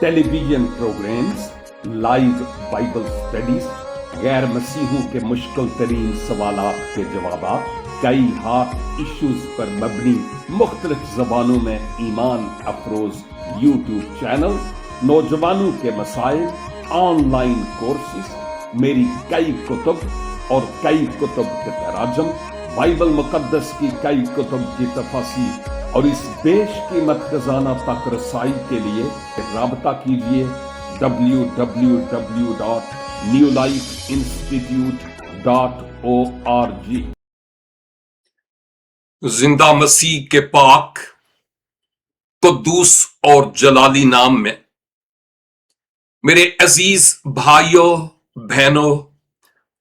Television programs, live Bible studies, गैर मसीहों के मुश्किल तरीन सवालात के जवाब, कई हॉट इश्यूज पर मबनी मुख्तलिफ जबानों में ईमान अफरोज यूट्यूब चैनल, नौजवानों के मसाइल, ऑनलाइन कोर्सेज, मेरी कई कुतुब और कई कुतुब के तराजम, बाइबल मुकद्दस की कई कुतुब की तफसीर और इस बेशकीमत खजाना तक रसाई के लिए राबता कीजिए www.newlifeinstitute.org। जिंदा मसीह के पाक कुद्दूस और जलाली नाम में मेरे अजीज भाइयों बहनों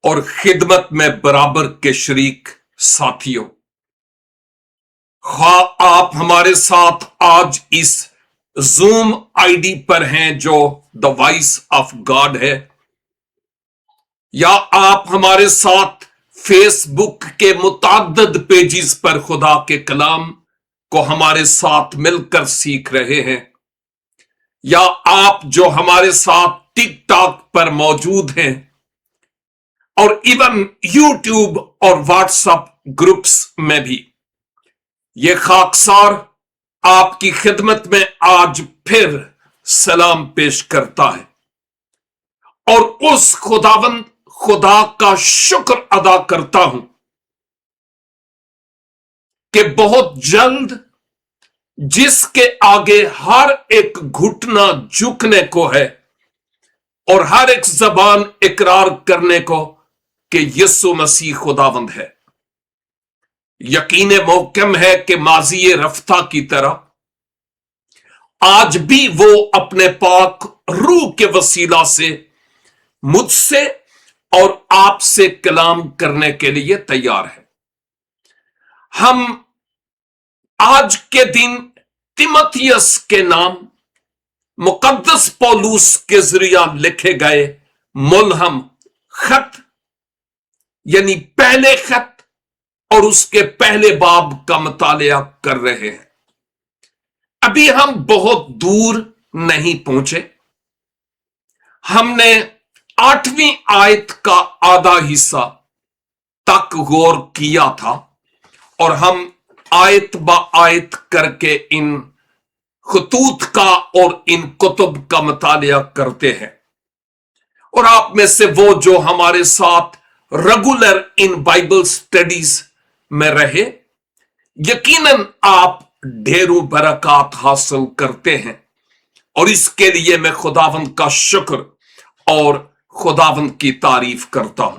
और खिदमत में बराबर के शरीक साथियों, ख्वाह आप हमारे साथ आज इस जूम आईडी पर हैं जो द वॉइस ऑफ गॉड है, या आप हमारे साथ फेसबुक के मुताद्दद पेजेस पर खुदा के कलाम को हमारे साथ मिलकर सीख रहे हैं, या आप जो हमारे साथ टिकटॉक पर मौजूद हैं और इवन यूट्यूब और व्हाट्सएप ग्रुप्स में भी, ये खाकसार आपकी खिदमत में आज फिर सलाम पेश करता है और उस खुदावंद खुदा का शुक्र अदा करता हूं कि बहुत जल्द जिसके आगे हर एक घुटना झुकने को है और हर एक जबान इकरार करने को कि यीशु मसीह खुदावंद है, यकीन मोहकम है कि माजी रफ्ता की तरह आज भी वो अपने पाक रूह के वसीला से मुझसे और आपसे कलाम करने के लिए तैयार है। हम आज के दिन तिमोथियस के नाम मुकद्दस पौलुस के जरिया लिखे गए मुल्हम खत यानी पहले खत और उसके पहले बाब का मुतालिया कर रहे हैं। अभी हम बहुत दूर नहीं पहुंचे, हमने 8वीं आयत का आधा हिस्सा तक गौर किया था और हम आयत ब आयत करके इन खतूत का और इन कुतुब का मुतालिया करते हैं। और आप में से वो जो हमारे साथ रेगुलर इन बाइबल स्टडीज में रहे, यकीनन आप ढेरों बरकत हासिल करते हैं और इसके लिए मैं खुदावंद का शुक्र और खुदावंद की तारीफ करता हूं।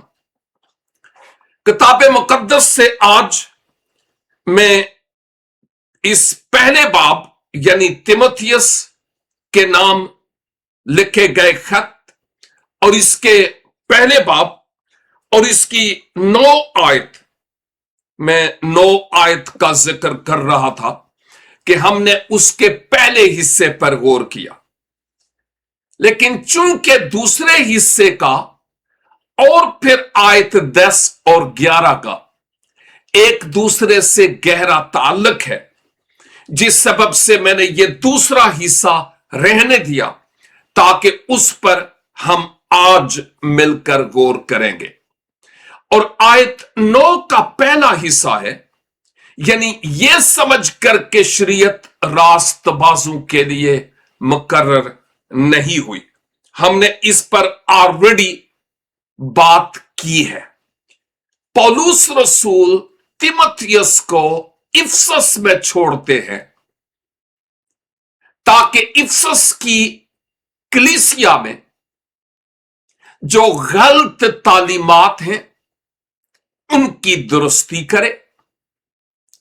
किताब मुकद्दस से आज मैं इस पहले बाब यानी तिमोथियस के नाम लिखे गए खत और इसके पहले बाब और इसकी 9 आयत, मैं 9 आयत का जिक्र कर रहा था कि हमने उसके पहले हिस्से पर गौर किया, लेकिन चूंकि दूसरे हिस्से का और फिर आयत 10 और 11 का एक दूसरे से गहरा ताल्लुक है, जिस सबब से मैंने ये दूसरा हिस्सा रहने दिया ताकि उस पर हम आज मिलकर गौर करेंगे। और आयत 9 का पहला हिस्सा है, यानी यह समझ कर के शरीयत रास्तबाजों के लिए मुकर्रर नहीं हुई, हमने इस पर ऑलरेडी बात की है। पौलुस रसूल तिमोथियस को इफसस में छोड़ते हैं ताकि इफसस की कलीसिया में जो गलत तालीमात हैं उनकी दुरुस्ती करे।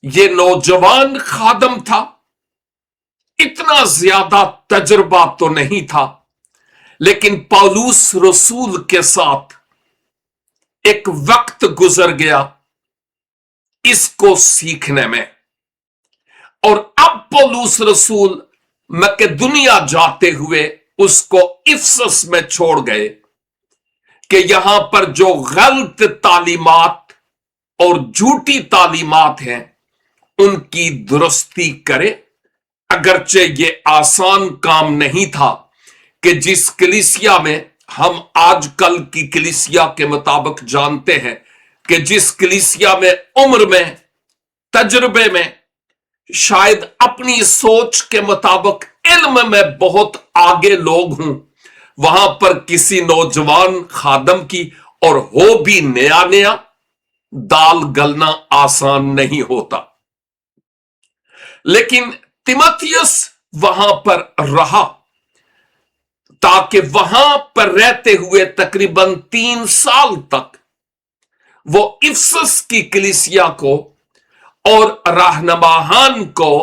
ये नौजवान खादम था, इतना ज्यादा तजुर्बा तो नहीं था, लेकिन पौलुस रसूल के साथ एक वक्त गुजर गया इसको सीखने में, और अब पौलुस रसूल मकेदुनिया जाते हुए उसको इफसस में छोड़ गए कि यहां पर जो गलत तालीमात और झूठी तालीमात हैं उनकी दुरुस्ती करे। अगरचे ये आसान काम नहीं था कि जिस कलीसिया में हम आजकल की कलीसिया के मुताबिक जानते हैं कि जिस कलीसिया में उम्र में, तजुर्बे में, शायद अपनी सोच के मुताबिक इल्म में बहुत आगे लोग हों, वहां पर किसी नौजवान खादम की, और हो भी नया नया, दाल गलना आसान नहीं होता। लेकिन तिमोथियस वहां पर रहा, ताकि वहां पर रहते हुए तकरीबन 3 साल तक वो इफसस की कलीसिया को और रहनुमाहान को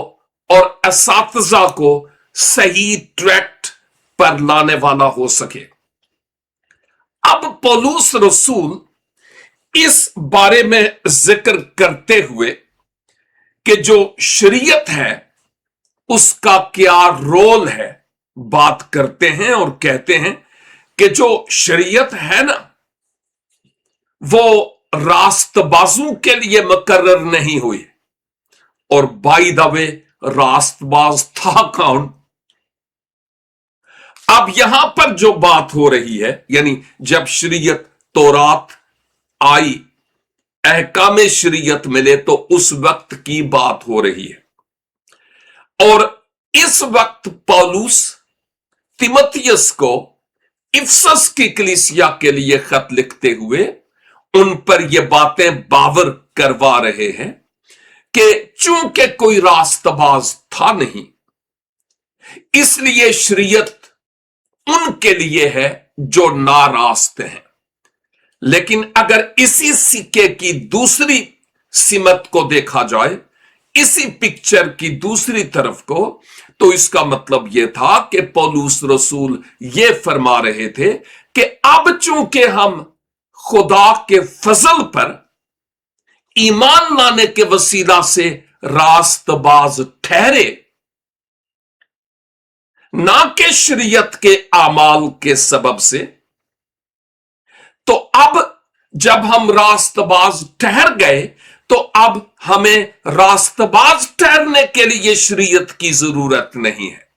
और असातिज़ा को सही ट्रैक पर लाने वाला हो सके। अब पौलुस रसूल इस बारे में जिक्र करते हुए कि जो शरीयत है उसका क्या रोल है, बात करते हैं और कहते हैं कि जो शरीयत है ना, वो रास्तबाजों के लिए मुकर्रर नहीं हुई। और बाय द वे, रास्तबाज था कौन? अब यहां पर जो बात हो रही है, यानी जब शरीयत तौरात आई, अहकाम शरीयत मिले, तो उस वक्त की बात हो रही है। और इस वक्त पौलुस तिमोथियस को इफसस की कलीसिया के लिए खत लिखते हुए उन पर ये बातें बावर करवा रहे हैं कि चूंकि कोई रास्तबाज था नहीं, इसलिए शरीयत उनके लिए है जो नारास्त हैं। लेकिन अगर इसी सिक्के की दूसरी सिमत को देखा जाए, इसी पिक्चर की दूसरी तरफ को, तो इसका मतलब यह था कि पौलुस रसूल ये फरमा रहे थे कि अब चूंकि हम खुदा के फजल पर ईमान लाने के वसीला से रास्तबाज ठहरे, ना कि शरीयत के आमाल के सबब से, तो अब जब हम रास्तबाज ठहर गए, तो अब हमें रास्तबाज ठहरने के लिए शरीयत की जरूरत नहीं है।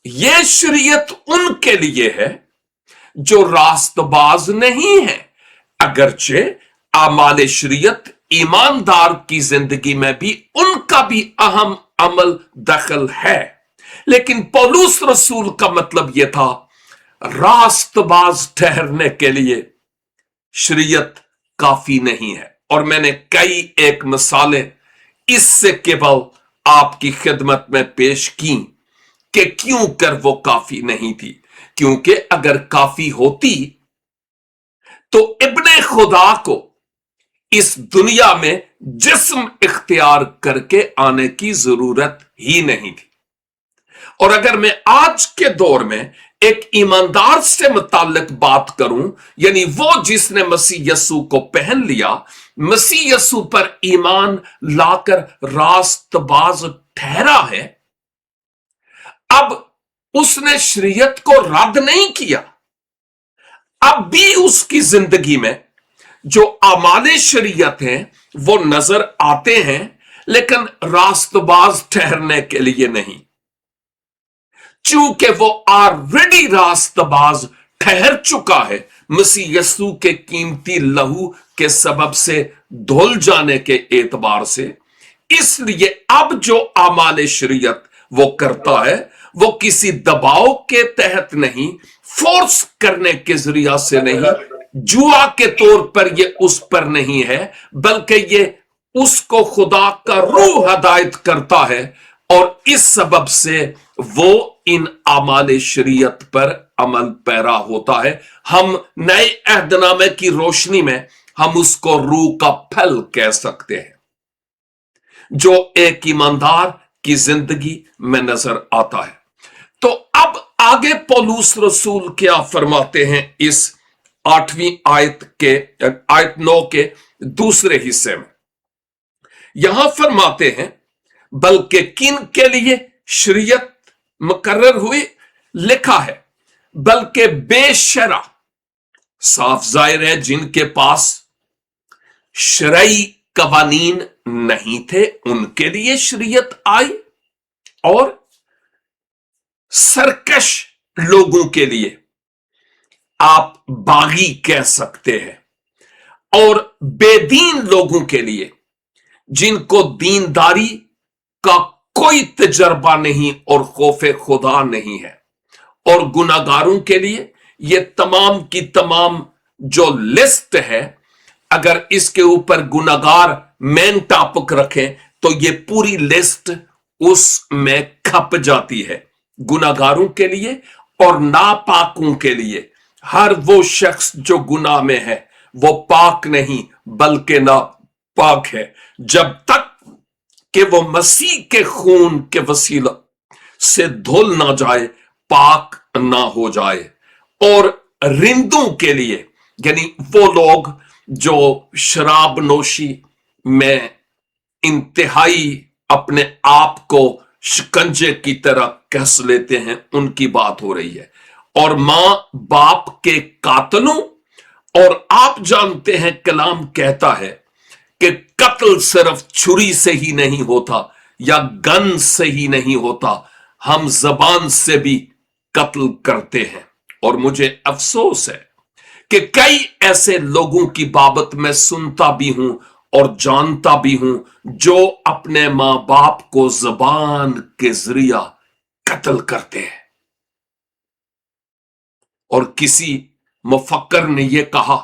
यह शरीयत उनके लिए है जो रास्तबाज नहीं है, अगरचे आमाल शरीयत ईमानदार की जिंदगी में भी उनका भी अहम अमल दखल है। लेकिन पौलुस रसूल का मतलब यह था, रास्तबाज ठहरने के लिए शरीयत काफी नहीं है। और मैंने कई एक मिसालें इससे केवल आपकी खिदमत में पेश की कि क्यों कर वो काफी नहीं थी, क्योंकि अगर काफी होती तो इब्ने खुदा को इस दुनिया में जिस्म इख्तियार करके आने की जरूरत ही नहीं थी। और अगर मैं आज के दौर में एक ईमानदार से मुताल्लिक बात करूं, यानी वो जिसने मसीह यस्सु को पहन लिया, मसीह यस्सु पर ईमान लाकर रास्तबाज ठहरा है, अब उसने शरीयत को रद्द नहीं किया। अब भी उसकी जिंदगी में जो आमाले शरीयत हैं वो नजर आते हैं, लेकिन रास्तबाज ठहरने के लिए नहीं। चूंकि वो ऑलरेडी रास्तबाज ठहर चुका है मसीह यस्सु के कीमती लहू के सबब से धुल जाने के एतबार से, इसलिए अब जो आमाले शरीयत वो करता है, वो किसी दबाव के तहत नहीं, फोर्स करने के जरिया से नहीं, जुआ के तौर पर ये उस पर नहीं है, बल्कि ये उसको खुदा का रूह हदायत करता है। और इस सबब से वो इन आमाले शरीयत पर अमल पैरा होता है। हम नए अहदनामे की रोशनी में हम उसको रूह का फल कह सकते हैं, जो एक ईमानदार की जिंदगी में नजर आता है। तो अब आगे पौलुस रसूल क्या फरमाते हैं इस 8वीं आयत 9 के दूसरे हिस्से में। यहां फरमाते हैं, बल्कि किन के लिए शरीयत मुकर्रर हुई, लिखा है, बल्कि बेशरा, साफ जाहिर है जिनके पास शरई कवानीन नहीं थे उनके लिए शरीयत आई, और सरकश लोगों के लिए आप बागी कह सकते हैं, और बेदीन लोगों के लिए, जिनको दीनदारी का कोई तजर्बा नहीं और खौफे खुदा नहीं है, और गुनाहगारों के लिए ये तमाम की तमाम जो लिस्ट है, अगर इसके ऊपर गुनाहगार मेन टॉपिक रखें तो ये पूरी लिस्ट उसमें खप जाती है। गुनाहगारों के लिए और नापाकों के लिए, हर वो शख्स जो गुनाह में है वो पाक नहीं बल्कि नापाक है, जब तक कि वो मसीह के खून के वसीला से धुल ना जाए, पाक ना हो जाए। और रिंदों के लिए, यानी वो लोग जो शराब नोशी में इंतहाई अपने आप को शिकंजे की तरह कस लेते हैं, उनकी बात हो रही है। और मां बाप के कातलों, और आप जानते हैं कलाम कहता है कि कत्ल सिर्फ छुरी से ही नहीं होता या गन से ही नहीं होता, हम जबान से भी कत्ल करते हैं। और मुझे अफसोस है कि कई ऐसे लोगों की बाबत मैं सुनता भी हूं और जानता भी हूं जो अपने मां बाप को जबान के जरिया कत्ल करते हैं। और किसी मुफक्कर ने यह कहा,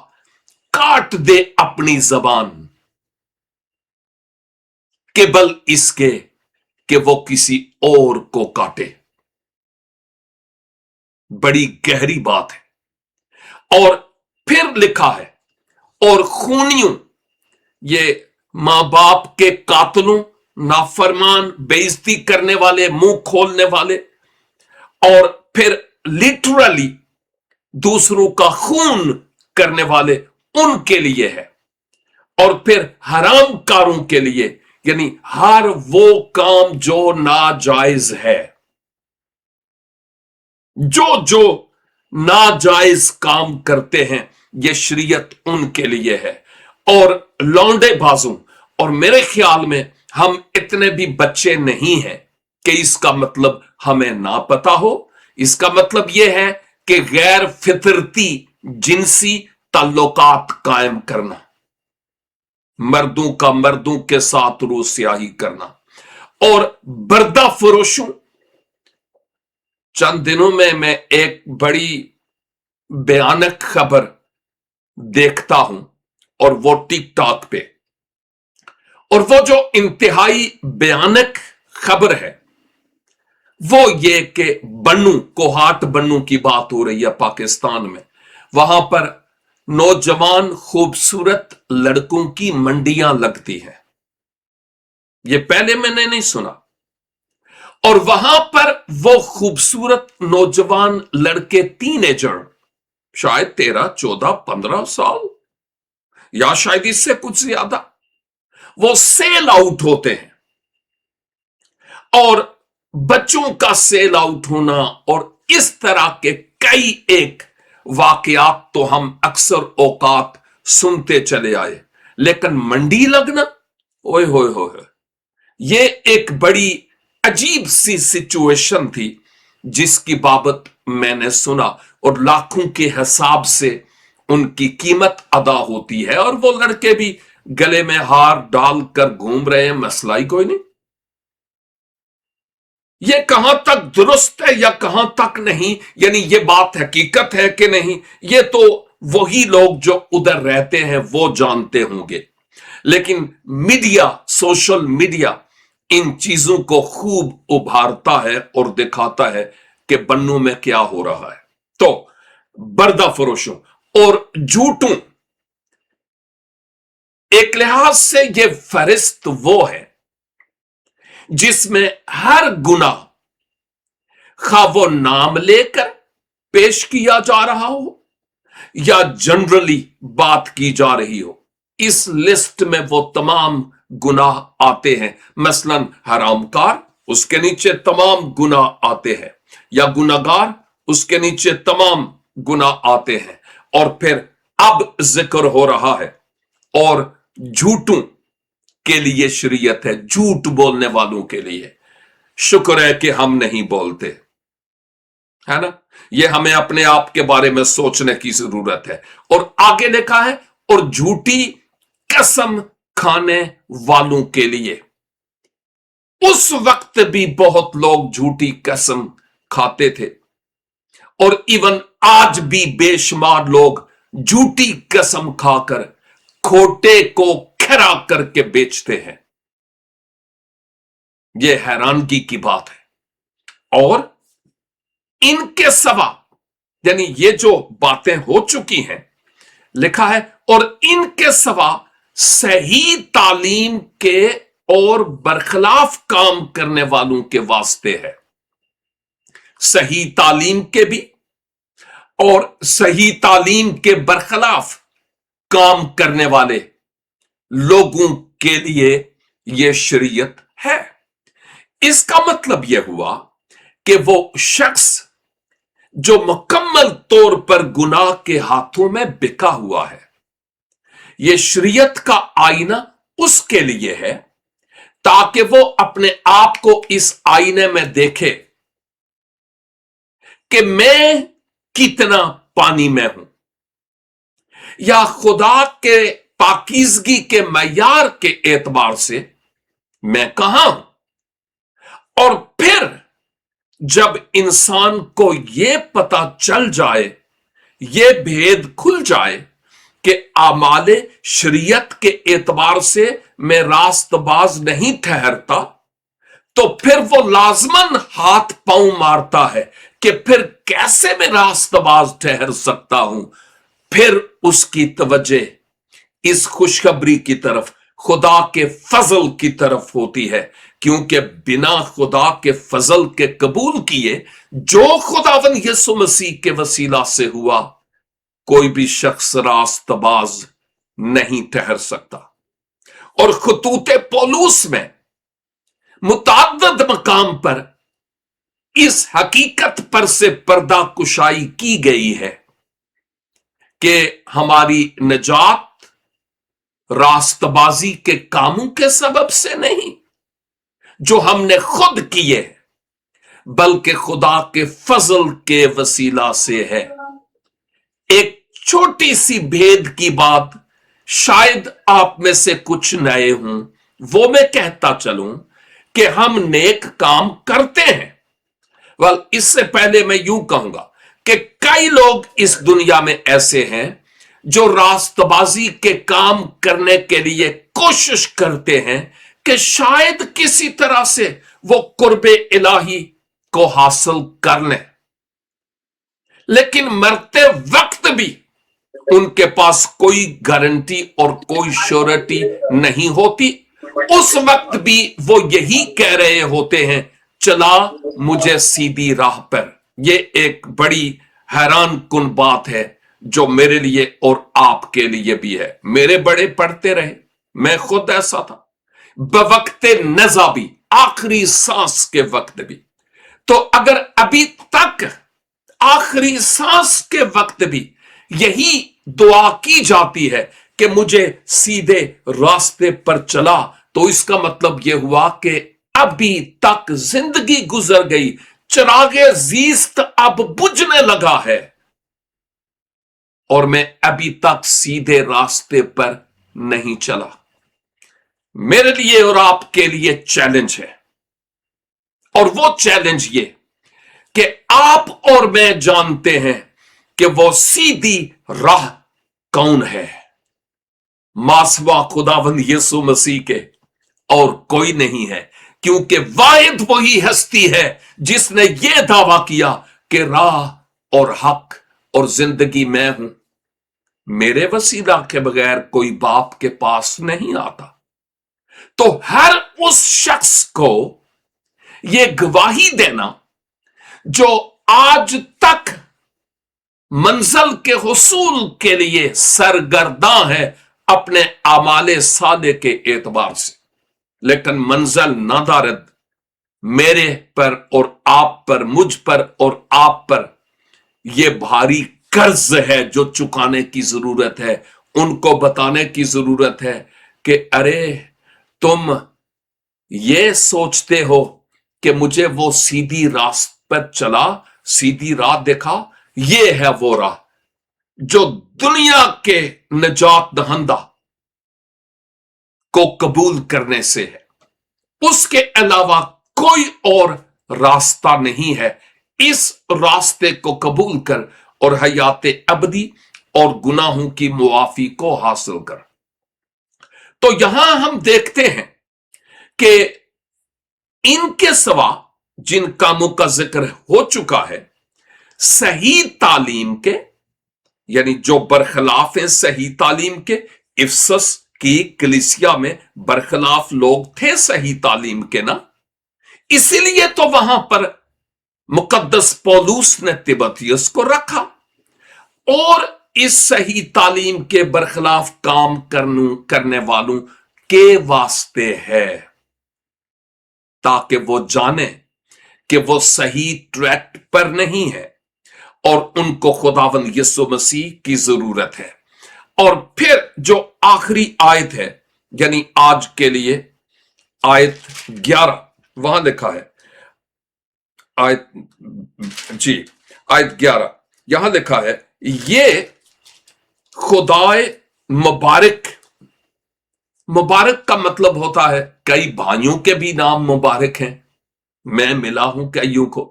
काट दे अपनी जबान केवल इसके कि वो किसी और को काटे। बड़ी गहरी बात है। और फिर लिखा है, और खूनियों, ये मां बाप के कातलों, नाफरमान, बेइज्जती करने वाले, मुंह खोलने वाले, और फिर लिटरली दूसरों का खून करने वाले, उनके लिए है। और फिर हरामकारों के लिए, यानी हर वो काम जो नाजायज है, जो नाजायज काम करते हैं, यह शरीयत उनके लिए है। और लौंडे बाजों, और मेरे ख्याल में हम इतने भी बच्चे नहीं हैं कि इसका मतलब हमें ना पता हो। इसका मतलब यह है कि गैर फितरती जिनसी ताल्लुकात कायम करना, मर्दों का मर्दों के साथ रोस्याही करना, और बर्दा फरोशों। चंद दिनों में मैं एक बड़ी भयानक खबर देखता हूं, और वो टिकटॉक पे, और वो जो इंतहाई भयानक खबर है वो ये कि बन्नू, कोहाट बन्नू की बात हो रही है पाकिस्तान में। वहां पर नौजवान खूबसूरत लड़कों की मंडियां लगती हैं। ये पहले मैंने नहीं सुना। और वहां पर वो खूबसूरत नौजवान लड़के, टीनेजर, शायद 13, 14, 15 साल या शायद इससे कुछ ज्यादा, वो सेल आउट होते हैं। और बच्चों का सेल आउट होना और इस तरह के कई एक वाकयात तो हम अक्सर औकात सुनते चले आए, लेकिन मंडी लगना, ओए होए होए, ये एक बड़ी अजीब सी सिचुएशन थी जिसकी बाबत मैंने सुना। और लाखों के हिसाब से उनकी कीमत अदा होती है, और वो लड़के भी गले में हार डालकर घूम रहे हैं, मसला ही कोई नहीं। ये कहां तक दुरुस्त है या कहां तक नहीं, यानी ये बात हकीकत है कि नहीं, ये तो वही लोग जो उधर रहते हैं वो जानते होंगे। लेकिन मीडिया, सोशल मीडिया इन चीजों को खूब उभारता है और दिखाता है कि बन्नू में क्या हो रहा है। तो बर्दा फरोशों और झूठों, एक लिहाज से यह फहरिस्त वो है जिसमें हर गुनाह, खा वो नाम लेकर पेश किया जा रहा हो या जनरली बात की जा रही हो, इस लिस्ट में वो तमाम गुनाह आते हैं। मसलन हरामकार, उसके नीचे तमाम गुनाह आते हैं, या गुनाहगार, उसके नीचे तमाम गुनाह आते हैं। और फिर अब जिक्र हो रहा है और झूठों के लिए शरीयत है, झूठ बोलने वालों के लिए। शुक्र है कि हम नहीं बोलते। है ना। ये हमें अपने आप के बारे में सोचने की जरूरत है। और आगे लिखा है, और झूठी कसम खाने वालों के लिए। उस वक्त भी बहुत लोग झूठी कसम खाते थे, और इवन आज भी बेशुमार लोग झूठी कसम खाकर खोटे को खरा करके बेचते हैं। यह हैरानगी की बात है। और इनके सिवा, यानी ये जो बातें हो चुकी हैं, लिखा है, और इनके सिवा सही तालीम के और बरखिलाफ काम करने वालों के वास्ते है। सही तालीम के भी और सही तालीम के बरखिलाफ काम करने वाले लोगों के लिए यह शरीयत है। इसका मतलब यह हुआ कि वो शख्स जो मुकम्मल तौर पर गुनाह के हाथों में बिका हुआ है, यह शरीयत का आईना उसके लिए है, ताकि वो अपने आप को इस आईने में देखे कि मैं कितना पानी में हूं, या खुदा के पाकीज़गी के मयार के एतबार से मैं कहां हूं। और फिर जब इंसान को यह पता चल जाए, यह भेद खुल जाए कि आमाले शरीयत के एतबार से मैं रास्तबाज नहीं ठहरता, तो फिर वो लाजमन हाथ पांव मारता है कि फिर कैसे मैं रास्तबाज ठहर सकता हूं। फिर उसकी तवज्जो इस खुशखबरी की तरफ, खुदा के फजल की तरफ होती है, क्योंकि बिना खुदा के फजल के कबूल किए जो खुदावन यीशु मसीह के वसीला से हुआ, कोई भी शख्स रास्तबाज नहीं ठहर सकता। और खतूते पौलूस में मुताद्दद मकाम पर इस हकीकत पर से पर्दा कुशाई की गई है कि हमारी निजात रास्तबाजी के कामों के सबब से नहीं जो हमने खुद किए, बल्कि खुदा के फजल के वसीला से है। एक छोटी सी भेद की बात शायद आप में से कुछ नए हों, वो मैं कहता चलूं कि हम नेक काम करते हैं। इससे पहले मैं यूं कहूंगा कि कई लोग इस दुनिया में ऐसे हैं जो रास्तबाजी के काम करने के लिए कोशिश करते हैं कि शायद किसी तरह से वो कुर्बे इलाही को हासिल कर लें, लेकिन मरते वक्त भी उनके पास कोई गारंटी और कोई श्योरिटी नहीं होती। उस वक्त भी वो यही कह रहे होते हैं, चला मुझे सीधी राह पर। ये एक बड़ी हैरान कुन बात है जो मेरे लिए और आपके लिए भी है। मेरे बड़े पढ़ते रहे, मैं खुद ऐसा था, बवक्ते नज़ा भी, आखिरी सांस के वक्त भी। तो अगर अभी तक आखिरी सांस के वक्त भी यही दुआ की जाती है कि मुझे सीधे रास्ते पर चला, तो इसका मतलब यह हुआ कि अभी तक जिंदगी गुजर गई, चिरागे जीस्त अब बुझने लगा है, और मैं अभी तक सीधे रास्ते पर नहीं चला। मेरे लिए और आपके लिए चैलेंज है, और वो चैलेंज ये कि आप और मैं जानते हैं कि वो सीधी राह कौन है। मासवा खुदावंद यीशु मसीह के और कोई नहीं है, क्योंकि वाहिद वही हस्ती है जिसने यह दावा किया कि राह और हक और जिंदगी मैं हूं, मेरे वसीला के बगैर कोई बाप के पास नहीं आता। तो हर उस शख्स को यह गवाही देना जो आज तक मंजिल के हुसूल के लिए सरगर्दा है अपने आमाले साले के एतबार से, लेकिन मंजिल नादारद मेरे पर और आप पर, मुझ पर और आप पर यह भारी कर्ज है जो चुकाने की जरूरत है। उनको बताने की जरूरत है कि अरे तुम ये सोचते हो कि मुझे वो सीधी रास्ते पर चला, सीधी राह दिखा। ये है वो राह जो दुनिया के निजात दहंदा को कबूल करने से है। उसके अलावा कोई और रास्ता नहीं है। इस रास्ते को कबूल कर और हयात अबदी और गुनाहों की मुआफी को हासिल कर। तो यहां हम देखते हैं कि इनके सिवा जिन कामों का जिक्र हो चुका है, सही तालीम के, यानी जो बरखिलाफ हैं सही तालीम के, इफसस की कलीसिया में बरखिलाफ लोग थे सही तालीम के ना, इसीलिए तो वहां पर मुकद्दस पौलुस ने तिमोथियुस को रखा और इस सही तालीम के बरखिलाफ काम करने वालों के वास्ते है, ताकि वो जाने कि वो सही ट्रैक पर नहीं है और उनको खुदावंद यीशु मसीह की जरूरत है। और फिर जो आखिरी आयत है, यानी आज के लिए आयत 11, वहां लिखा है आयत 11, यहां लिखा है, ये खुदाए मुबारक। मुबारक का मतलब होता है, कई भाइयों के भी नाम मुबारक हैं, मैं मिला हूं कईयों को।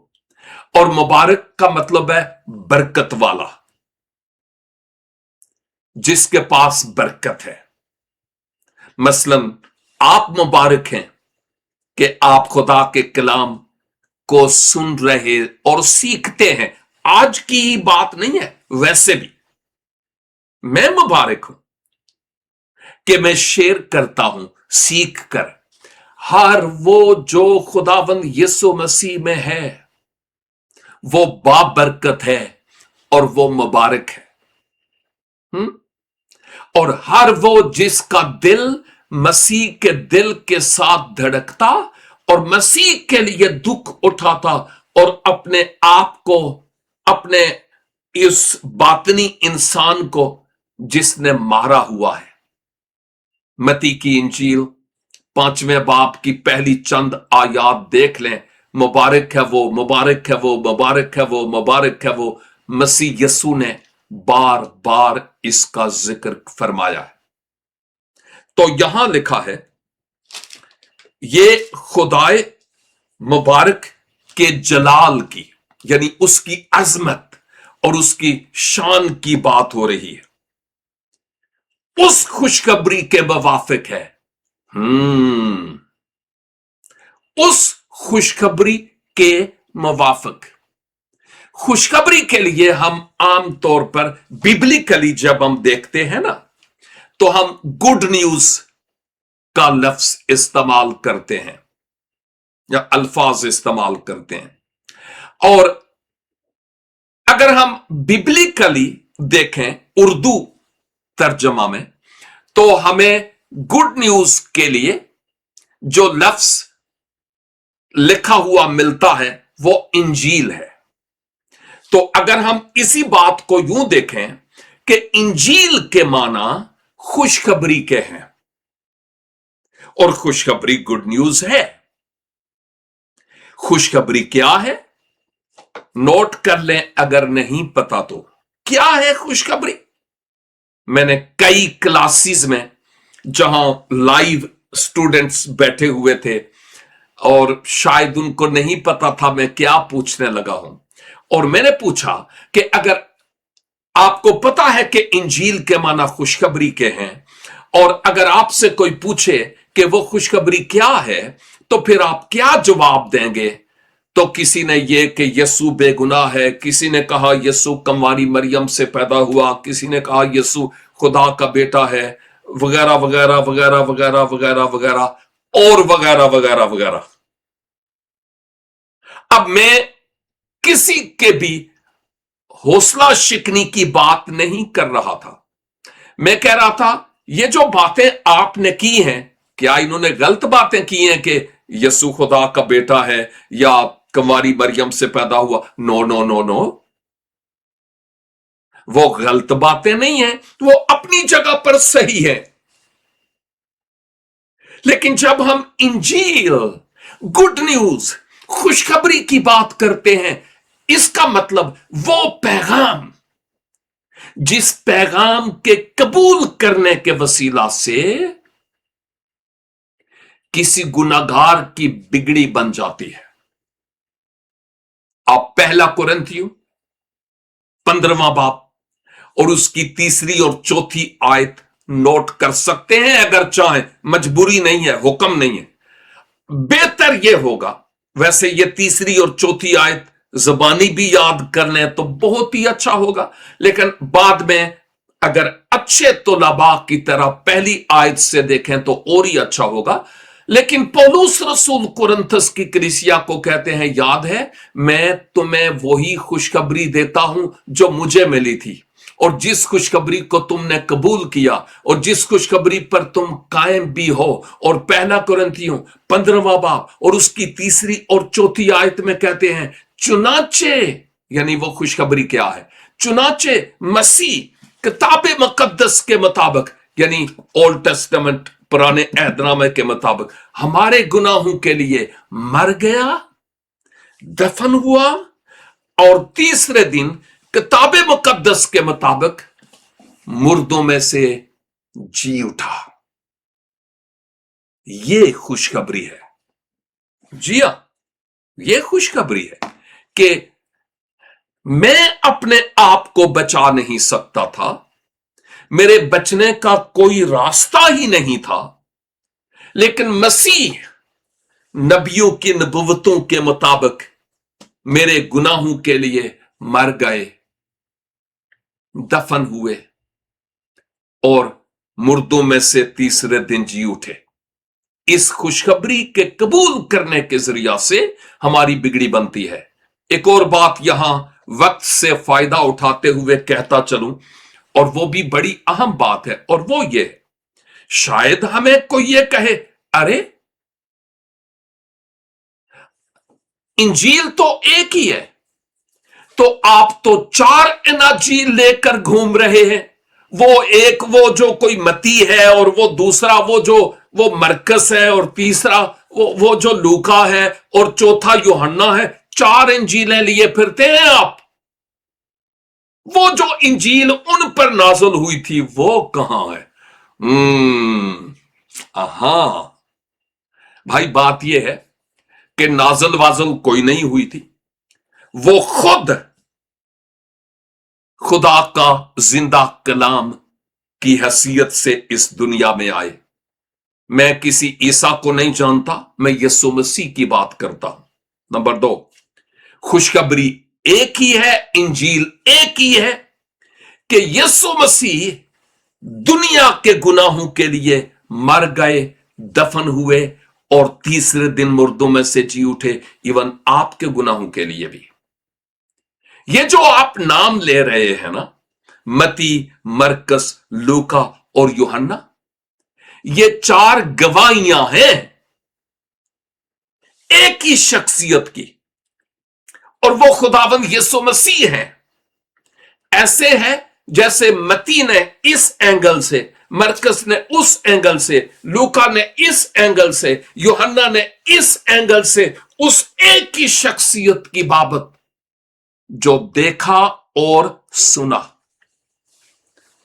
और मुबारक का मतलब है बरकत वाला, जिसके पास बरकत है। मसलन आप मुबारक हैं कि आप खुदा के कलाम को सुन रहे और सीखते हैं। आज की ही बात नहीं है, वैसे भी मैं मुबारक हूं कि मैं शेयर करता हूं सीख कर। हर वो जो खुदावंद यीशु मसीह में है वो बाबरकत है और वो मुबारक है। और हर वो जिसका दिल मसीह के दिल के साथ धड़कता और मसीह के लिए दुख उठाता और अपने आप को, अपने इस बातनी इंसान को जिसने मारा हुआ है। मती की इंजील 5वें बाब की पहली चंद आयात देख लें। मुबारक है वो, मुबारक है वो, मुबारक है वो, मुबारक है वो। मसीह यीशु ने बार बार इसका जिक्र फरमाया है। तो यहां लिखा है, ये खुदाए मुबारक के जलाल की, यानी उसकी अजमत और उसकी शान की बात हो रही है। उस खुशखबरी के मुवाफिक है। उस खुशखबरी के मुवाफिक। खुशखबरी के लिए हम आमतौर पर बिब्लिकली जब हम देखते हैं ना, तो हम गुड न्यूज का लफ्ज इस्तेमाल करते हैं या अल्फाज इस्तेमाल करते हैं। और अगर हम बिब्लिकली देखें उर्दू तर्जमा में, तो हमें गुड न्यूज के लिए जो लफ्ज लिखा हुआ मिलता है वो इंजील है। तो अगर हम इसी बात को यूं देखें कि इंजील के माना खुशखबरी के हैं और खुशखबरी गुड न्यूज है। खुशखबरी क्या है, नोट कर लें अगर नहीं पता तो। क्या है खुशखबरी? मैंने कई क्लासेस में, जहां लाइव स्टूडेंट्स बैठे हुए थे और शायद उनको नहीं पता था मैं क्या पूछने लगा हूं, और मैंने पूछा कि अगर आपको पता है कि इंजील के माना खुशखबरी के हैं, और अगर आपसे कोई पूछे कि वो खुशखबरी क्या है, तो फिर आप क्या जवाब देंगे? तो किसी ने ये कि यीशु बेगुनाह है, किसी ने कहा यीशु कंवारी मरियम से पैदा हुआ, किसी ने कहा यीशु खुदा का बेटा है, वगैरह वगैरह वगैरह वगैरह वगैरह वगैरह और वगैरह वगैरह वगैरह। अब मैं किसी के भी हौसला शिकनी की बात नहीं कर रहा था। मैं कह रहा था ये जो बातें आपने की हैं, क्या इन्होंने गलत बातें की हैं कि यीशु खुदा का बेटा है या कुंवारी मरियम से पैदा हुआ? नो नो नो नो, वो गलत बातें नहीं है, वो अपनी जगह पर सही है। लेकिन जब हम इंजील, गुड न्यूज, खुशखबरी की बात करते हैं, इसका मतलब वो पैगाम जिस पैगाम के कबूल करने के वसीला से किसी गुनाहगार की बिगड़ी बन जाती है। आप पहला कुरिन्थियों 15वां बाब और उसकी तीसरी और चौथी आयत नोट कर सकते हैं अगर चाहें, मजबूरी नहीं है, हुक्म नहीं है। बेहतर यह होगा, वैसे यह तीसरी और चौथी आयत जबानी भी याद कर लें तो बहुत ही अच्छा होगा, लेकिन बाद में अगर अच्छे तुलबा की तरह पहली आयत से देखें तो और ही अच्छा होगा। लेकिन पौलुस रसूल कुरिन्थस की कलीसिया को कहते हैं, याद है मैं तुम्हें वही खुशखबरी देता हूं जो मुझे मिली थी, और जिस खुशखबरी को तुमने कबूल किया और जिस खुशखबरी पर तुम कायम भी हो। और पहला कुरिन्थियों 15वां बाब और उसकी तीसरी और चौथी आयत में कहते हैं, चुनाचे, यानी वो खुशखबरी क्या है, चुनाचे मसीह किताबे मुकद्दस के मुताबिक, यानी ओल्ड टेस्टामेंट पुराने अहदनामे के मुताबिक हमारे गुनाहों के लिए मर गया, दफन हुआ और तीसरे दिन किताबे मुकद्दस के मुताबिक मुर्दों में से जी उठा। ये खुशखबरी है। जी हां, ये खुशखबरी है कि मैं अपने आप को बचा नहीं सकता था, मेरे बचने का कोई रास्ता ही नहीं था, लेकिन मसीह नबियों की नबुवतों के मुताबिक मेरे गुनाहों के लिए मर गए, दफन हुए और मुर्दों में से तीसरे दिन जी उठे। इस खुशखबरी के कबूल करने के जरिया से हमारी बिगड़ी बनती है। एक और बात यहां वक्त से फायदा उठाते हुए कहता चलूं, और वो भी बड़ी अहम बात है, और वो ये, शायद हमें कोई ये कहे, अरे इंजील तो एक ही है, तो आप तो 4 अनाजील लेकर घूम रहे हैं। वो एक वो जो कोई मती है, और वो दूसरा वो मरकस है, और तीसरा वो जो लूका है, और चौथा यूहन्ना है। 4 इंजीलें लिए फिरते हैं आप। वो जो इंजील उन पर नाज़िल हुई थी वो कहां है? हाँ भाई, बात यह है कि नाज़िल वाज़िल कोई नहीं हुई थी, वो खुद खुदा का जिंदा कलाम की हैसियत से इस दुनिया में आए। मैं किसी ईसा को नहीं जानता, मैं यीशु मसीह की बात करता हूं। नंबर 2, खुशखबरी एक ही है, इंजील एक ही है कि यीशु मसीह दुनिया के गुनाहों के लिए मर गए, दफन हुए और तीसरे दिन मुर्दों में से जी उठे, इवन आपके गुनाहों के लिए भी। ये जो आप नाम ले रहे हैं ना, मती, मरकस, लूका और यूहन्ना, ये 4 गवाहियां हैं एक ही शख्सियत की, और वो खुदावंद यीशु मसीह है। ऐसे है जैसे मती ने इस एंगल से, मरकस ने उस एंगल से, लूका ने इस एंगल से, यूहन्ना ने इस एंगल से उस एक ही शख्सियत की बाबत जो देखा और सुना,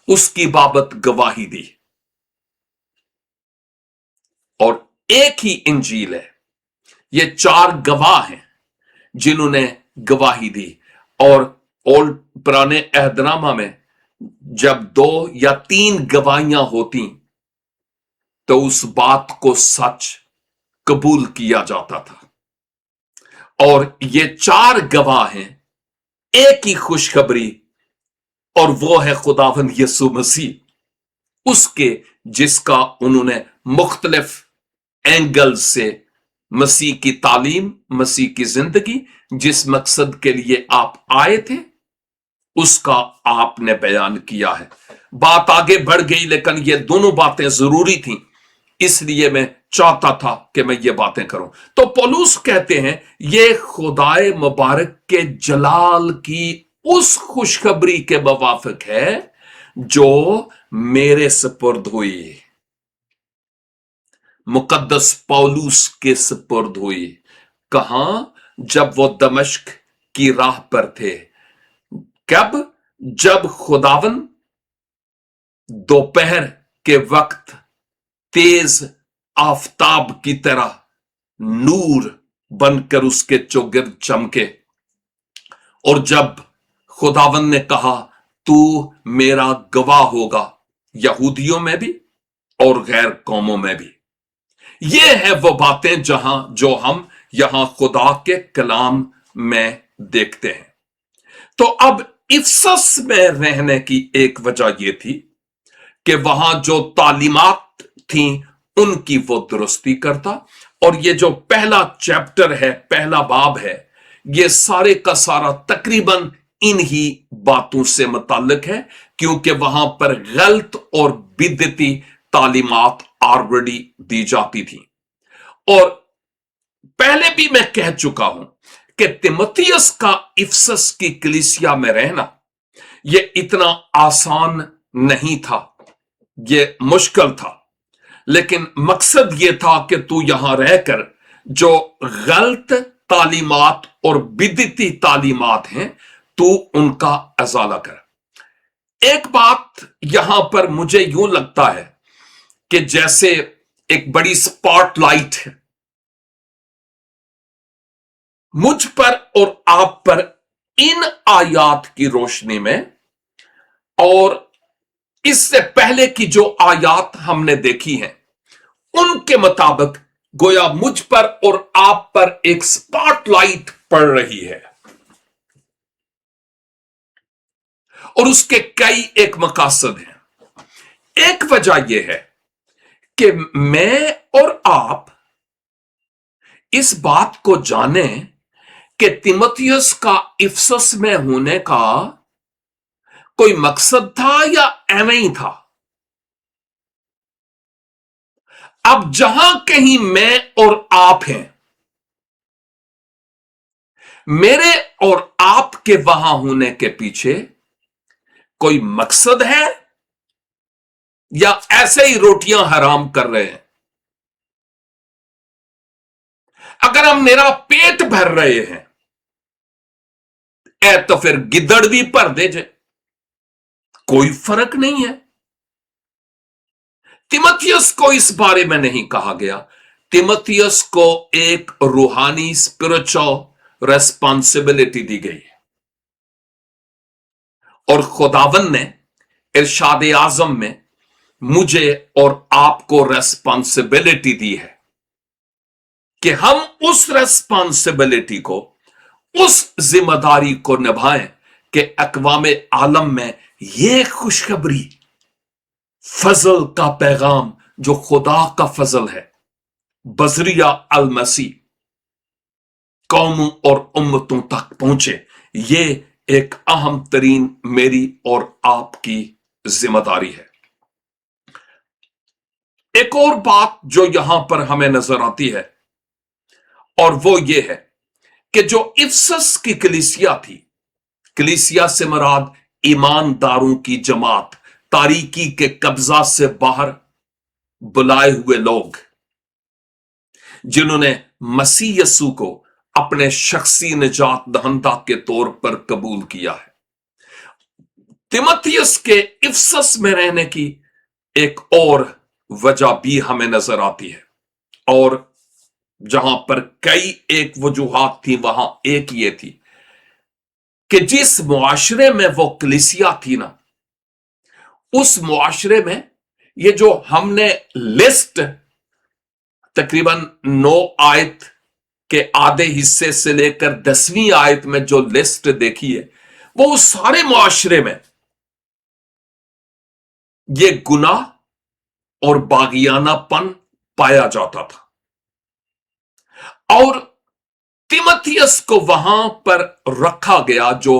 उसकी बाबत गवाही दी। और एक ही इंजील है। ये 4 गवाह हैं जिन्होंने गवाही दी। और ओल्ड पुराने अहदनामा में जब 2 या 3 गवाहियां होती तो उस बात को सच कबूल किया जाता था। और ये 4 गवाह हैं एक ही खुशखबरी, और वो है खुदावंद यीशु मसीह, उसके जिसका उन्होंने मुख्तलिफ एंगल से मसीह की तालीम, मसीह की जिंदगी, जिस मकसद के लिए आप आए थे, उसका आपने बयान किया है। बात आगे बढ़ गई, लेकिन ये दोनों बातें जरूरी थी, इसलिए मैं चाहता था कि मैं ये बातें करूं। तो पौलुस कहते हैं, ये खुदाए मुबारक के जलाल की उस खुशखबरी के मुवाफिक है जो मेरे सुपुर्द हुई, मुकद्दस पौलुस के सुपुर्द हुई। कहां? जब वो दमिश्क की राह पर थे। कब? जब खुदावन दोपहर के वक्त तेज आफताब की तरह नूर बनकर उसके चौगिर्द चमके, और जब खुदावन ने कहा तू मेरा गवाह होगा, यहूदियों में भी और गैर कौमों में भी। ये है वो बातें जो हम यहां खुदा के कलाम में देखते हैं। तो अब इफसस में रहने की एक वजह यह थी कि वहां जो तालीमात थी उनकी वो दुरुस्ती करता, और ये जो पहला चैप्टर है, पहला बाब है, ये सारे का सारा तकरीबन इन्हीं बातों से मुताल्लिक है, क्योंकि वहां पर गलत और बिदती तालीमात ऑलरेडी दी जाती थी। और पहले भी मैं कह चुका हूं कि तिमुथियुस का इफसस की कलीसिया में रहना यह इतना आसान नहीं था, यह मुश्किल था, लेकिन मकसद यह था कि तू यहां रहकर जो गलत तालीमात और बिदती तालीमात हैं तू उनका अजाला कर। एक बात यहां पर मुझे यूं लगता है कि जैसे एक बड़ी स्पॉटलाइट है मुझ पर और आप पर इन आयात की रोशनी में, और इससे पहले की जो आयात हमने देखी हैं उनके मुताबिक गोया मुझ पर और आप पर एक स्पॉटलाइट पड़ रही है, और उसके कई एक मकासद हैं। एक वजह यह है कि मैं और आप इस बात को जाने कि तिमुथियुस का इफसस में होने का कोई मकसद था या एवं ही था। अब जहां कहीं मैं और आप हैं, मेरे और आपके वहां होने के पीछे कोई मकसद है या ऐसे ही रोटियां हराम कर रहे हैं? अगर हम मेरा पेट भर रहे हैं तो फिर गिद्दड़ भी भर दे जे, कोई फर्क नहीं है। तिमुथियुस को इस बारे में नहीं कहा गया। तिमुथियुस को एक रूहानी स्पिरिचुअल रेस्पॉन्सिबिलिटी दी गई है, और खुदावन ने इरशाद आजम में मुझे और आपको रेस्पॉन्सिबिलिटी दी है कि हम उस रेस्पॉन्सिबिलिटी को, उस जिम्मेदारी को निभाएं कि अक़वाम आलम में यह खुशखबरी, फजल का पैगाम जो खुदा का फजल है, बजरिया अल मसीह कौमों और उम्मतों तक पहुंचे। ये एक अहम तरीन मेरी और आपकी जिम्मेदारी है। एक और बात जो यहां पर हमें नजर आती है, और वो ये है कि जो इफसस की कलीसिया थी, कलीसिया से मुराद ईमानदारों की जमात, तारीकी के कब्जा से बाहर बुलाए हुए लोग जिन्होंने मसीह यसू को अपने शख्सी निजात दहंदा के तौर पर कबूल किया है। तिमुथियुस के इफसस में रहने की एक और वजह भी हमें नजर आती है, और जहां पर कई एक वजूहात थी वहां एक ये थी कि जिस मुआशरे में वो कलीसिया थी ना, उस मुआशरे में ये जो हमने लिस्ट तकरीबन 9 आयत के आधे हिस्से से लेकर 10वीं आयत में जो लिस्ट देखी है, वो उस सारे मुआशरे में ये गुनाह और बागियानापन पाया जाता था, और तिमुथियुस को वहां पर रखा गया जो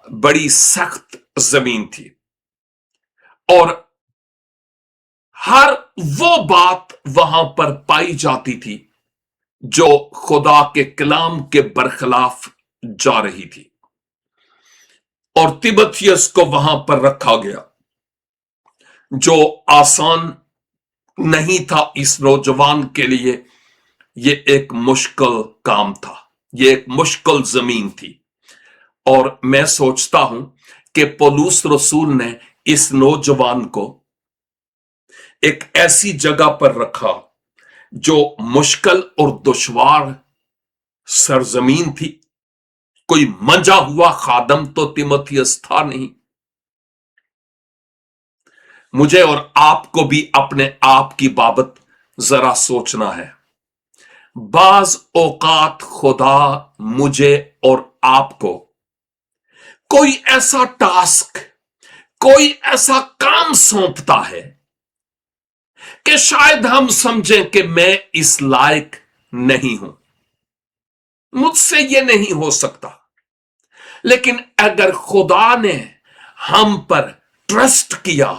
बड़ी सख्त जमीन थी, और हर वो बात वहां पर पाई जाती थी जो खुदा के कलाम के बरखिलाफ जा रही थी, और तिमुथियुस को वहां पर रखा गया जो आसान नहीं था इस नौजवान के लिए। ये एक मुश्किल काम था, ये एक मुश्किल जमीन थी, और मैं सोचता हूं कि पौलुस रसूल ने इस नौजवान को एक ऐसी जगह पर रखा जो मुश्किल और दुश्वार सरजमीन थी। कोई मंजा हुआ खादम तो तिमोथियस था नहीं। मुझे और आपको भी अपने आप की बाबत जरा सोचना है। बाज औकात खुदा मुझे और आपको कोई ऐसा टास्क, कोई ऐसा काम सौंपता है कि शायद हम समझें कि मैं इस लायक नहीं हूं, मुझसे ये नहीं हो सकता। लेकिन अगर खुदा ने हम पर ट्रस्ट किया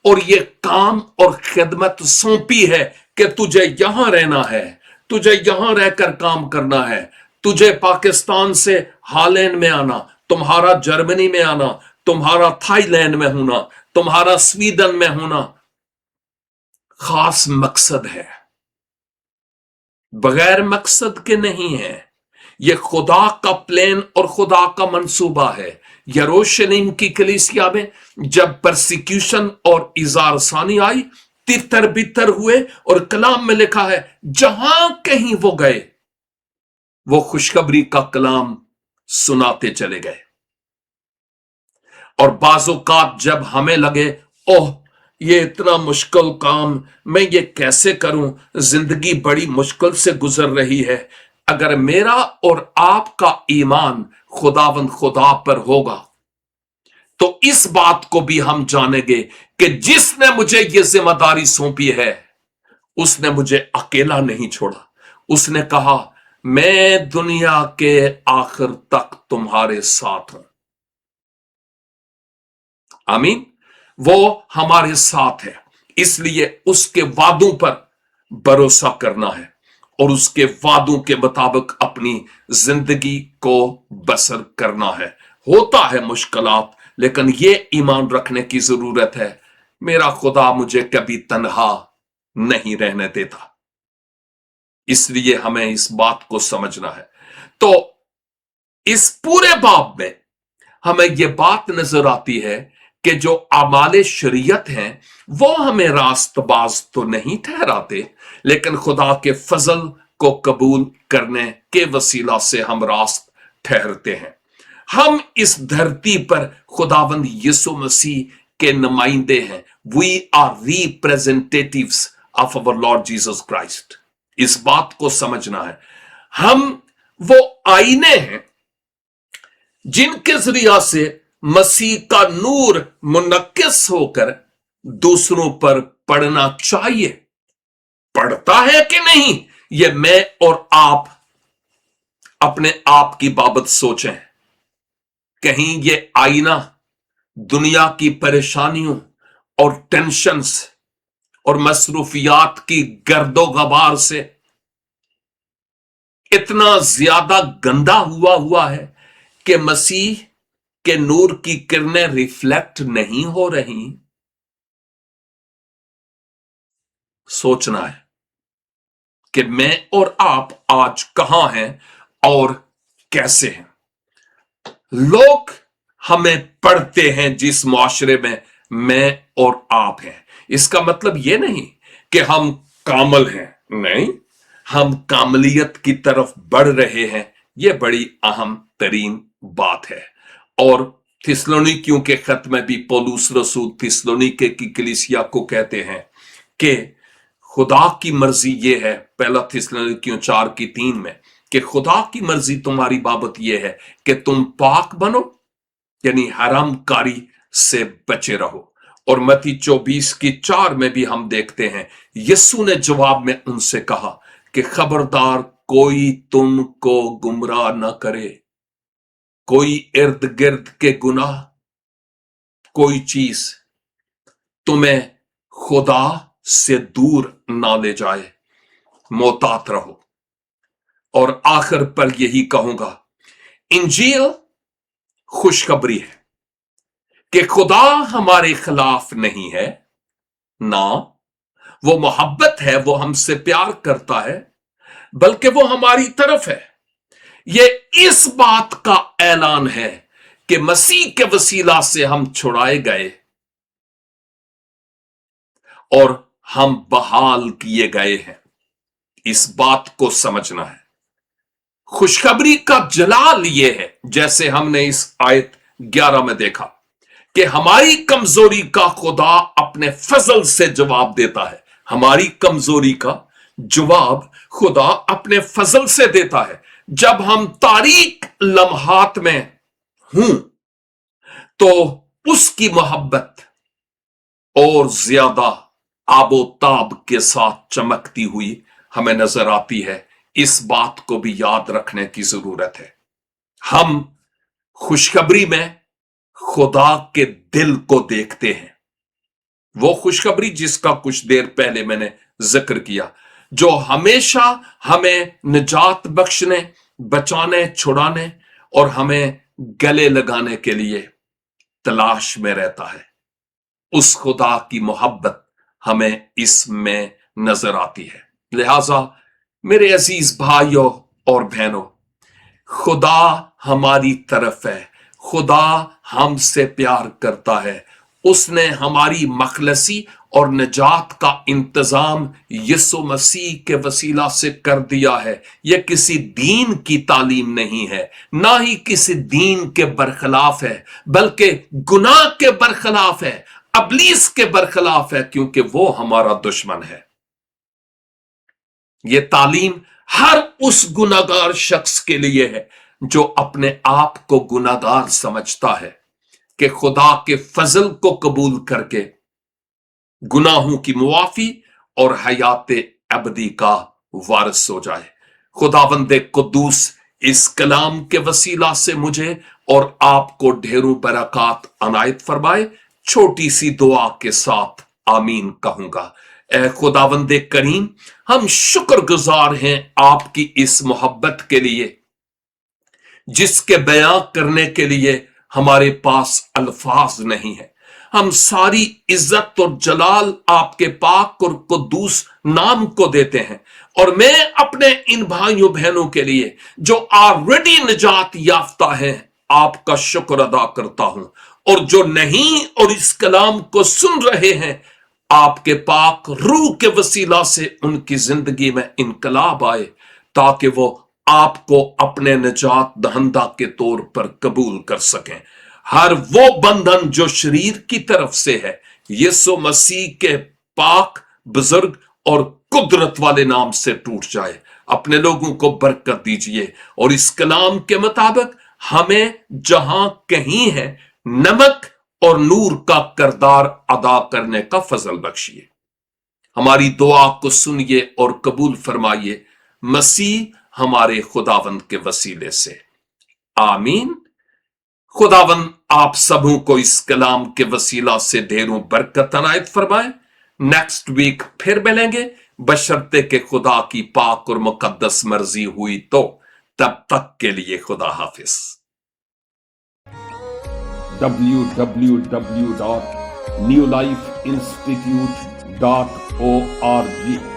और ये काम और खिदमत सौंपी है कि तुझे यहां रहना है, तुझे यहां रहकर काम करना है, तुझे पाकिस्तान से हालैंड में आना, तुम्हारा जर्मनी में आना, तुम्हारा थाईलैंड में होना, तुम्हारा स्वीडन में होना, खास मकसद है, बगैर मकसद के नहीं है। यह खुदा का प्लान और खुदा का मंसूबा है। यरूशलेम की कलीसिया में जब परसिक्यूशन और इजारसानी आई, तितर बितर हुए, और कलाम में लिखा है जहां कहीं वो गए वो खुशखबरी का कलाम सुनाते चले गए। और बाज़ोकात जब हमें लगे ओह ये इतना मुश्किल काम, मैं ये कैसे करूं, जिंदगी बड़ी मुश्किल से गुजर रही है, अगर मेरा और आपका ईमान खुदावंद खुदा पर होगा तो इस बात को भी हम जानेंगे कि जिसने मुझे ये जिम्मेदारी सौंपी है उसने मुझे अकेला नहीं छोड़ा। उसने कहा मैं दुनिया के आखिर तक तुम्हारे साथ हूं। आमीन। वो हमारे साथ है, इसलिए उसके वादों पर भरोसा करना है और उसके वादों के मुताबिक अपनी जिंदगी को बसर करना है। होता है मुश्किलात, लेकिन ये ईमान रखने की जरूरत है मेरा खुदा मुझे कभी तन्हा नहीं रहने देता। इसलिए हमें इस बात को समझना है। तो इस पूरे बाब में हमें यह बात नजर आती है कि जो आमाले शरीयत हैं वो हमें रास्तबाज तो नहीं ठहराते, लेकिन खुदा के फजल को कबूल करने के वसीला से हम रास्त ठहरते हैं। हम इस धरती पर खुदावंद यीशु मसीह के नुमाइंदे हैं। We are representatives of our Lord Jesus Christ. इस बात को समझना है। हम वो आईने हैं जिनके जरिया से मसीह का नूर मुनक्किस होकर दूसरों पर पड़ना चाहिए। पड़ता है कि नहीं, ये मैं और आप अपने आप की बाबत सोचें। कहीं ये आईना दुनिया की परेशानियों और टेंशन्स और मसरूफियात की गर्दो गबार से इतना ज्यादा गंदा हुआ है कि मसीह के नूर की किरणें रिफ्लेक्ट नहीं हो रही। सोचना है कि मैं और आप आज कहां हैं और कैसे हैं। लोग हमें पढ़ते हैं जिस मुआशरे में मैं और आप हैं। इसका मतलब यह नहीं कि हम कामल हैं, नहीं, हम कामलियत की तरफ बढ़ रहे हैं। यह बड़ी अहम तरीन बात है। और थिस्सलुनीकियों के खत में भी पौलुस रसूल थिस्सलुनीके की कलीसिया को कहते हैं कि खुदा की मर्जी ये है, पहला थिस्सलुनीकियों 4:3 में, कि खुदा की मर्जी तुम्हारी बाबत यह है कि तुम पाक बनो, यानी हरामकारी से बचे रहो। और मत्ती 24:4 में भी हम देखते हैं यीशु ने जवाब में उनसे कहा कि खबरदार कोई तुमको गुमराह न करे, कोई इर्द गिर्द के गुनाह, कोई चीज तुम्हें खुदा से दूर ना ले जाए, मोहतात रहो। और आखिर पर यही कहूंगा, इंजील खुशखबरी है कि खुदा हमारे खिलाफ नहीं है, ना वो मोहब्बत है, वो हमसे प्यार करता है, बल्कि वो हमारी तरफ है। ये इस बात का ऐलान है कि मसीह के वसीला से हम छुड़ाए गए और हम बहाल किए गए हैं। इस बात को समझना है। खुशखबरी का जलाल यह है, जैसे हमने इस आयत 11 में देखा, कि हमारी कमजोरी का खुदा अपने फजल से जवाब देता है। हमारी कमजोरी का जवाब खुदा अपने फजल से देता है। जब हम तारीक लम्हात में हूं तो उसकी मोहब्बत और ज्यादा आबोताब के साथ चमकती हुई हमें नजर आती है। इस बात को भी याद रखने की जरूरत है। हम खुशखबरी में खुदा के दिल को देखते हैं। वो खुशखबरी जिसका कुछ देर पहले मैंने जिक्र किया, जो हमेशा हमें निजात बख्शने, बचाने, छुड़ाने और हमें गले लगाने के लिए तलाश में रहता है। उस खुदा की मोहब्बत हमें इसमें नजर आती है। लिहाजा मेरे अजीज भाइयों और बहनों, खुदा हमारी तरफ है। खुदा हमसे प्यार करता है। उसने हमारी मखलसी और निजात का इंतजाम यीशु मसीह के वसीला से कर दिया है। यह किसी दीन की तालीम नहीं है, ना ही किसी दीन के बरखिलाफ है, बल्कि गुनाह के बरखिलाफ है, अबलीस के बरखिलाफ है, क्योंकि वो हमारा दुश्मन है। यह तालीम हर उस गुनाहगार शख्स के लिए है जो अपने आप को गुनाहगार समझता है, कि खुदा के फजल को कबूल करके गुनाहों की मुआफी और हयात अबदी का वारिस हो जाए। खुदावंदे कुद्दूस इस कलाम के वसीला से मुझे और आपको ढेरों बरकत अनायत फरमाए। छोटी सी दुआ के साथ आमीन कहूंगा। ए खुदावंदे करीम, हम शुक्रगुजार हैं आपकी इस मोहब्बत के लिए, जिसके बयां करने के लिए हमारे पास अल्फाज नहीं है। हम सारी इज्जत और जलाल आपके पाक और कुद्दूस नाम को देते हैं। और मैं अपने इन भाइयों बहनों के लिए जो ऑलरेडी निजात याफ्ता हैं, आपका शुक्र अदा करता हूं। और जो नहीं और इस कलाम को सुन रहे हैं, आपके पाक रूह के वसीला से उनकी जिंदगी में इनकलाब आए, ताकि वो आपको अपने निजात दहंदा के तौर पर कबूल कर सकें। हर वो बंधन जो शरीर की तरफ से है, यीशु मसीह के पाक, बुजुर्ग और कुदरत वाले नाम से टूट जाए। अपने लोगों को बरकत दीजिए और इस कलाम के मुताबिक हमें जहां कहीं है नमक और नूर का किरदार अदा करने का फजल बख्शिए। हमारी दुआ को सुनिए और कबूल फरमाइए, मसीह हमारे खुदावंद के वसीले से, आमीन। खुदावंद आप सबों को इस कलाम के वसीला से ढेरों बरकत अनायत फरमाए। नेक्स्ट वीक फिर मिलेंगे, बशर्ते के खुदा की पाक और मुकद्दस मर्जी हुई तो। तब तक के लिए खुदा हाफिज। www.newlifeinstitute.org